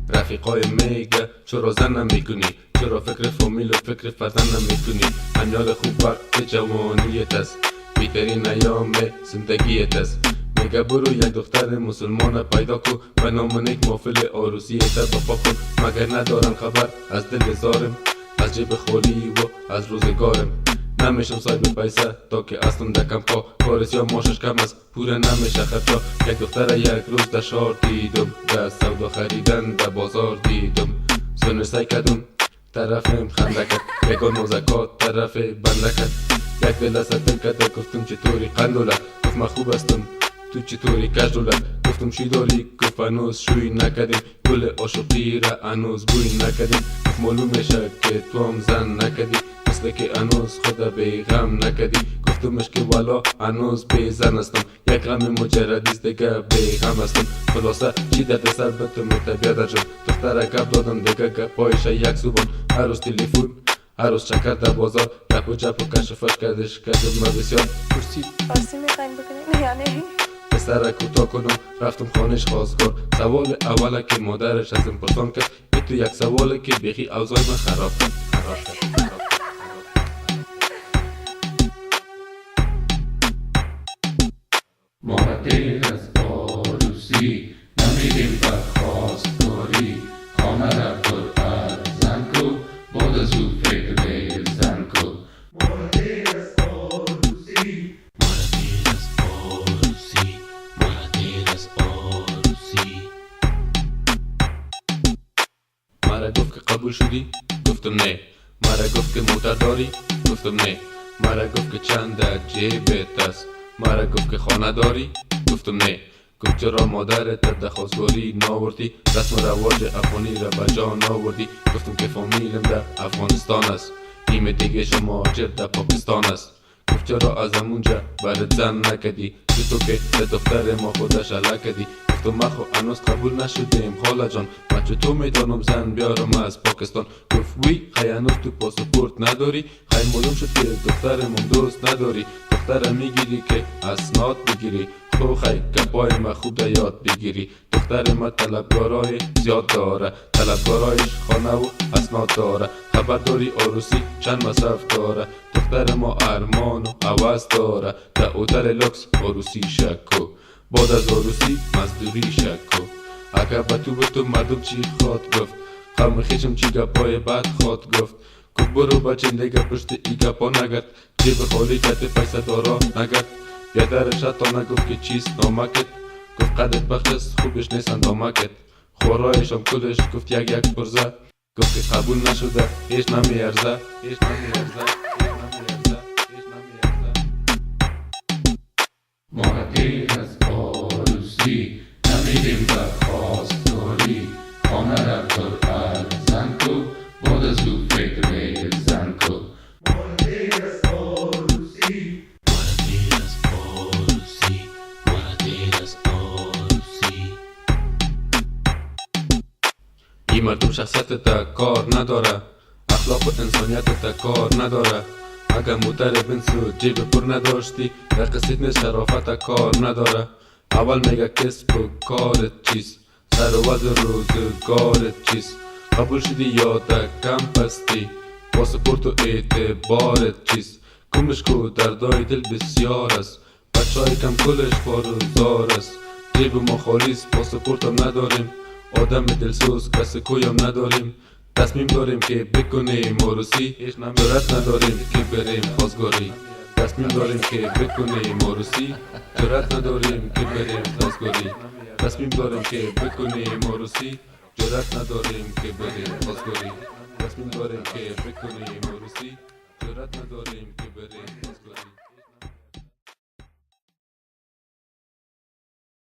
رفیقای میگه چرا زن نمیکنی، چرا فکر فامیل و فکر فرزند نمیکنی. انیال خوب وقت جوانیت است، بهترین ایام زندگیت است. میگه برو یک دختر مسلمان پیدا کو و نامونیک مافل عروسیت بپا کن. مگر ندارن خبر از دل زارم، از جیب خالی و از روزگارم. نمیشم صاحب پیسه تا که اصلا دکم پا، کارس یا ماشش کم است پوره نمیشه خرچا. یک دختر یک روز در شهر دیدم، در سودا خریدن در بازار دیدم. سنرسای کدم طرفم خنده کرد، یکان موزکات طرف بنده کرد. یک دل از دل کرده گفتم چطوری قندوله، گفت من خوب هستم تو چطوری کجوله. گفتم چی داری، گفت هنوز شوی نکردیم، گل عاشقی را هنوز بوی نکردیم. گفت معلوم میشه که تو هم زن نکردی، مثل که هنوز خدا به غم نکردی. گفتمش که والا هنوز به زن هستم، یک غم مجردیست دیگه به غم هستم. خلاصه چی درد سر به تو متبیادر شد، دختره گپ دادم دیگه گپایش یک زبان. هر روز تلفن، هر روز چکر در بازار، گپ و جپ و کشفش کردش کردم ما بسیار. پرسید فارسی میخواین بکنین یا نه؟ پسر کوتاه کنم رفتم خانش خواستگار. سوال اوله که مادرش ازم پرسان کرد، تو یک سواله که بیخی اوضاع من خراب کرد. ما را دیر از عروسی نمیدیم بر خواستگاری. خانه را پر از زن کو، بعد از او فکر زن کو. ما را دیر از عروسی، ما را دیر از عروسی، ما را دیر از عروسی. مرا گفت که قبول شدی؟ گفتم نه. مرا گفت که موتر داری؟ گفتم نه. مرا گفت که چند در جیبت است؟ مرا گفت که خانه داری؟ گفتم نه. گفت چرا مادرت در خواستگاری ناوردی، رسم رواج افغانی را به جا ناوردی؟ گفتم که فامیلم در افغانستان است، تیم دیگه شما در پاکستان است. گفت چرا از همونجا برات زن نکدی، تو که به دختر ما خودش علا کدی؟ گفتم من خو هنوز قبول نشدیم خاله جان، من چطور میدانم زن بیارم از پاکستان؟ گفت وی خی هنوز تو پاسپورت نداری، خی معلوم شد که دخترمون دوست نداری. دختر میگیری که اسناد بگیری، خو خی گپای ما خوب در یاد بگیری. دختر ما طلبگارای زیاد داره، طلبگارایش خانه و اسناد داره. خبر داری عروسی چند مصرف داره، دختر ما ارمان و عوض داره. در اوتل لکس عروسی شکو، بعد از عروسی مزدوری شکو. اگر به تو مردم چی خواد گفت، خم خیشم چی گپای بد خواد گفت. گفت برو بچه دیگه پشت ای گپا نگرد، جیب خالی کت پیسه دارا نگرد. بیادرش حتی نگفت که چیست نامکت، گفت قدت بخش است خوبش نیست اندامکت. خورایشم کلش گفت یک پرزه، گفت که قبول نشده هیچ نمیارزه، هیچ نمیارزه، هیچ نمیارزه، هیچ نمیارزه. ما را دیر از عروسی نمیدیم بر خواستگاری. خانه را پر از زن کو، بعد از او فکر زن کو. ما را دیر از عروسی، ما را دیر از عروسی، ما را دیر از عروسی. این مردم شخصیت تا کار نداره، اخلاق و انسانیت تا کار نداره. اگر موتر بنز و جیب پر نداشتی، در قصید نیست شرافت کار نداره. اول میگه کسب و کارت چیست، سر و وضع روزگارت چیست. قبول شدی یا در کم پستی، پاسپورت و اعتبارت چیست. کمش کو دردای دل بسیار است، بچه های کم کلش بارزار است. جیب ما خالیست پاسپورت هم نداریم، آدم دلسوز کس کویم نداریم. تصمیم داریم که بکنیم عروسی، جرأت نداریم که بریم خواستگاری. تصمیم داریم که بکنیم عروسی، جرأت نداریم که بریم خواستگاری. تصمیم داریم که بکنیم عروسی، جرأت نداریم که بریم خواستگاری. تصمیم داریم که بکنیم عروسی، جرأت نداریم که بریم خواستگاری.